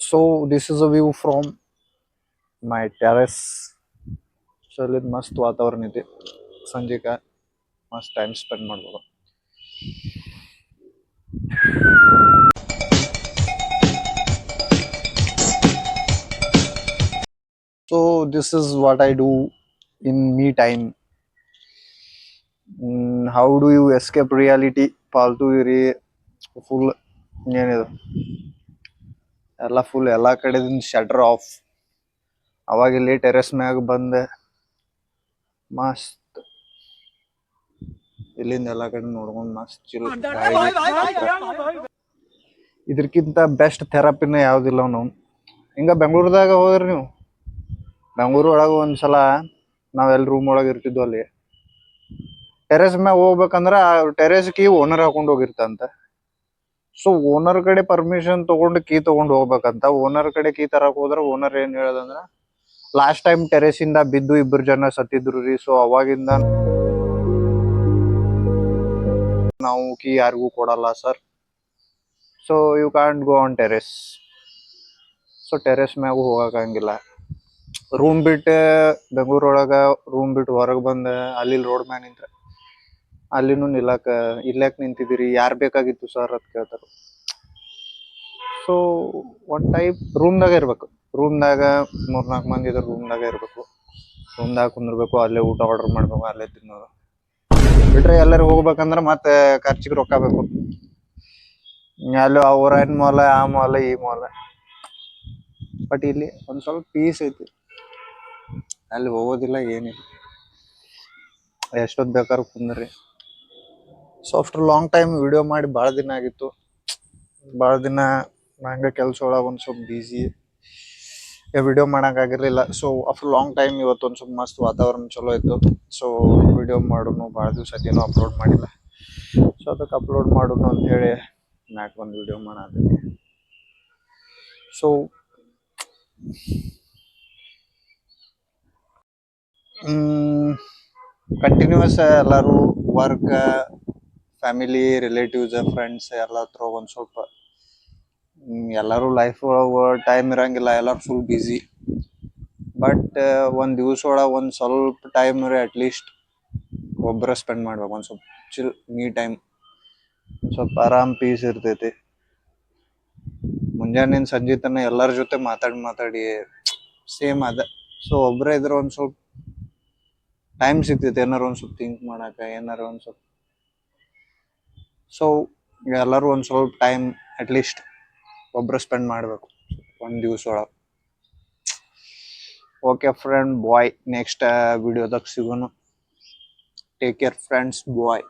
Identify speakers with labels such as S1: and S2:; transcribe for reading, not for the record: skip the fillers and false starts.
S1: So this is a view from my terrace. So ಇಲ್ಲಿ ಮಸ್ತ್ ವಾತಾವರಣ ಐತಿ, ಸಂಜೆಕ ಮಸ್ತ್ ಟೈಮ್ ಸ್ಪೆಂಡ್ ಮಾಡ್ಬೋದು. So this is what I do in me time. How do you escape reality? ಪಾಲ್ತು ಇರಿ full ಏನಿದು ಎಲ್ಲ ಫುಲ್ ಎಲ್ಲ ಕಡೆದಿಂದ ಶಟರ್ ಆಫ್. ಅವಾಗ ಇಲ್ಲಿ ಟೆರೆಸ್ ಮ್ಯಾಗ ಬಂದೆ, ಮಸ್ತ್ ಇಲ್ಲಿಂದ ಎಲ್ಲ ಕಡೆ ನೋಡ್ಕೊಂಡು ಮಸ್ತ್ ಚಿಲ್. ಇದಕ್ಕಿಂತ ಬೆಸ್ಟ್ ಥೆರಪಿನ ಯಾವ್ದಿಲ್ಲ ನಾವು. ಹಿಂಗ ಬೆಂಗಳೂರದಾಗ ಹೋದ್ರಿ ನೀವು, ಬೆಂಗಳೂರು ಒಳಗೆ ಒಂದ್ಸಲ ನಾವೆಲ್ಲಿ ರೂಮ್ ಒಳಗೆ ಇರ್ತಿದ್ವು, ಅಲ್ಲಿ ಟೆರೆಸ್ ಮ್ಯಾಗ ಹೋಗ್ಬೇಕಂದ್ರ ಟೆರೆಸ್ ಕೀ ಓನರ್ ಹಾಕೊಂಡು ಹೋಗಿರ್ತಂತ. ಸೊ ಓನರ್ ಕಡೆ ಪರ್ಮಿಷನ್ ತಗೊಂಡು ಕೀ ತಗೊಂಡು ಹೋಗ್ಬೇಕಂತ. ಓನರ್ ಕಡೆ ಕೀ ತರಕ್ ಹೋದ್ರ ಓನರ್ ಏನ್ ಹೇಳದಂದ್ರ, ಲಾಸ್ಟ್ ಟೈಮ್ ಟೆರೆಸ್ ಇಂದ ಬಿದ್ದು 2 ಜನ ಸತ್ತಿದ್ರು ರೀ, ಸೊ ಅವಾಗಿಂದ ನಾವು ಕೀ ಯಾರಿಗೂ ಕೊಡಲ್ಲ sir, so you can't go on terrace. So terrace ಮ್ಯಾಗೂ ಹೋಗಕ್ಕಾಗಿಲ್ಲ. ರೂಮ್ ಬಿಟ್ಟು ಬೆಂಗಳೂರೊಳಗ ರೂಮ್ ಬಿಟ್ಟು ಹೊರಗೆ ಬಂದ ಅಲ್ಲಿ ರೋಡ್ ಮ್ಯಾಗ ನಿಂತ್ರ ಅಲ್ಲಿನೂ ಇಲ್ಲಾಕ್ ನಿಂತಿದ್ದೀರಿ, ಯಾರು ಬೇಕಾಗಿತ್ತು ಸರ್ ಅಂತ ಕೇಳ್ತಾರ. ಸೊ ಒನ್ ಟೈಪ್ ರೂಮ್ದಾಗ ಇರ್ಬೇಕು. ರೂಮ್ದಾಗ 3-4 ಮಂದಿ ಇದ್ರೆ ರೂಮ್ದಾಗ ಇರ್ಬೇಕು, ರೂಮ್ದಾಗ ಕುಂದಿರ್ಬೇಕು, ಅಲ್ಲೇ ಊಟ ಆರ್ಡರ್ ಮಾಡ್ಬೇಕು, ಅಲ್ಲೇ ತಿನ್ನೋದು ಬಿಟ್ರೆ ಎಲ್ಲರೂ ಹೋಗ್ಬೇಕಂದ್ರೆ ಮತ್ತೆ ಖರ್ಚಿಗೆ ರೊಕ್ಕ ಬೇಕು. ಅಲ್ಲಿ ಅವ್ರೇನ್ ಮೊಲ, ಆ ಮೊಲ, ಈ ಮೊಲ. ಬಟ್ ಇಲ್ಲಿ ಒಂದ್ ಸ್ವಲ್ಪ ಪೀಸ್ ಐತಿ, ಅಲ್ಲಿ ಹೋಗೋದಿಲ್ಲ ಏನಿಲ್ಲ, ಎಷ್ಟೊತ್ತು ಬೇಕಾದ್ರೂ ಕುಂದ್ರಿ. So after long time video ಮಾಡಿ ಭಾಳ ದಿನ ಆಗಿತ್ತು. ಭಾಳ ದಿನ ನಂಗೆ ಕೆಲಸ ಒಳಗೆ ಒಂದು ಸ್ವಲ್ಪ ಬ್ಯುಸಿ, ವಿಡಿಯೋ ಮಾಡೋಕ್ಕಾಗಿರಲಿಲ್ಲ. ಸೊ ಆಫ್ಟರ್ ಲಾಂಗ್ ಟೈಮ್ ಇವತ್ತು ಒಂದು ಸ್ವಲ್ಪ ಮಸ್ತ್ ವಾತಾವರಣ ಚಲೋ ಇತ್ತು. ಸೊ ವಿಡಿಯೋ ಮಾಡೋನು ಭಾಳ ದಿವಸ ಏನೂ ಅಪ್ಲೋಡ್ ಮಾಡಿಲ್ಲ. ಸೊ ಅದಕ್ಕೆ ಅಪ್ಲೋಡ್ ಮಾಡೋನು ಅಂಥೇಳಿ ಮ್ಯಾಕ್ ಒಂದು ವಿಡಿಯೋ ಮಾಡತ್ತೀನಿ. ಸೊ ಕಂಟಿನ್ಯೂಸ್ ಎಲ್ಲರೂ ವರ್ಕ್, ಫ್ಯಾಮಿಲಿ, ರಿಲೇಟಿವ್ಸ್, ಫ್ರೆಂಡ್ಸ್ ಎಲ್ಲ ಹತ್ರ ಒಂದು ಸ್ವಲ್ಪ ಎಲ್ಲರೂ ಲೈಫ್ ಒಳಗೆ ಟೈಮ್ ಇರಂಗಿಲ್ಲ, ಎಲ್ಲರೂ ಫುಲ್ ಬ್ಯುಸಿ. ಬಟ್ ಒಂದು ದಿವ್ಸ ಒಳಗೆ ಒಂದು ಸ್ವಲ್ಪ ಟೈಮ್ ಅಟ್ಲೀಸ್ಟ್ ಒಬ್ಬರ ಸ್ಪೆಂಡ್ ಮಾಡ್ಬೇಕು, ಒಂದು ಸ್ವಲ್ಪ ಚಿಲ್ ಮೀ ಟೈಮ್, ಸ್ವಲ್ಪ ಆರಾಮ್ ಪೀಸ್ ಇರ್ತೈತಿ. ಮುಂಜಾನೆ ಸಂಜೆ ತನಕ ಎಲ್ಲರ ಜೊತೆ ಮಾತಾಡಿ ಸೇಮ್ ಅದ. ಸೊ ಒಬ್ಬರೇ ಇದ್ರೆ ಒಂದು ಸ್ವಲ್ಪ ಟೈಮ್ ಸಿಗ್ತೈತಿ ಏನಾರು ಒಂದು ಸ್ವಲ್ಪ ಥಿಂಕ್ ಮಾಡಕ್ಕೆ, ಏನಾರು ಒಂದು ಸ್ವಲ್ಪ. ಸೊ ಎಲ್ಲರೂ ಒಂದು ಸ್ವಲ್ಪ ಟೈಮ್ ಅಟ್ಲೀಸ್ಟ್ ಒಬ್ಬರು ಸ್ಪೆಂಡ್ ಮಾಡಬೇಕು ಒಂದು ದಿವ್ಸ ಒಳಗೆ. ಓಕೆ ಫ್ರೆಂಡ್, ಬಾಯ್. ನೆಕ್ಸ್ಟ್ ವಿಡಿಯೋದಾಗ ಸಿಗೋಣ. ಟೇಕ್ ಕೇರ್ ಫ್ರೆಂಡ್ಸ್, ಬಾಯ್.